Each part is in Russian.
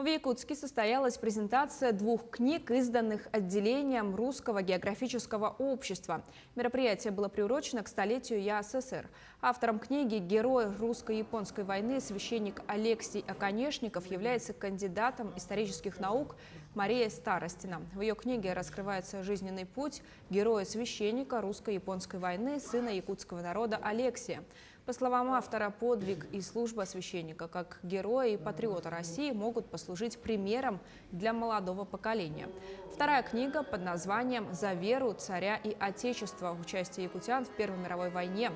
В Якутске состоялась презентация двух книг, изданных отделением Русского географического общества. Мероприятие было приурочено к столетию ЯССР. Автором книги «Герой русско-японской войны» священник Алексей Оконешников является кандидатом исторических наук Мария Старостина. В ее книге раскрывается жизненный путь героя-священника русско-японской войны, сына якутского народа Алексия. По словам автора, подвиг и служба священника как героя и патриота России могут послужить примером для молодого поколения. Вторая книга под названием «За веру царя и отечества. Участие якутян в Первой мировой войне»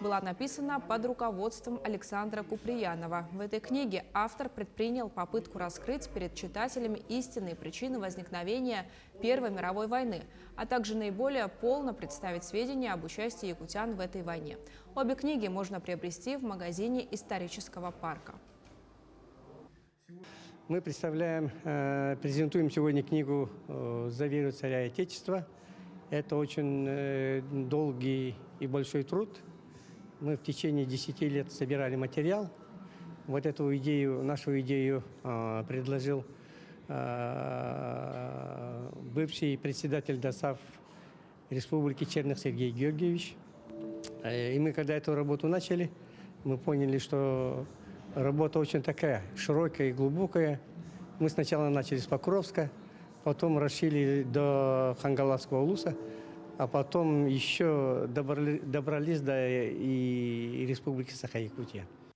была написана под руководством Александра Куприянова. В этой книге автор предпринял попытку раскрыть перед читателями истинные причины возникновения Первой мировой войны, а также наиболее полно представить сведения об участии якутян в этой войне. Обе книги можно приобрести в магазине исторического парка. Мы презентуем сегодня книгу «За веру царя и отечества». Это очень долгий и большой труд. Мы в течение 10 лет собирали материал. Вот эту идею, нашу идею предложил бывший председатель ДОСААФ Республики Черных Сергей Георгиевич. И мы, когда эту работу начали, мы поняли, что работа очень такая широкая и глубокая. Мы сначала начали с Покровска, потом расширили до Хангаласского улуса, а потом еще добрались до и Республики Саха-Якутия.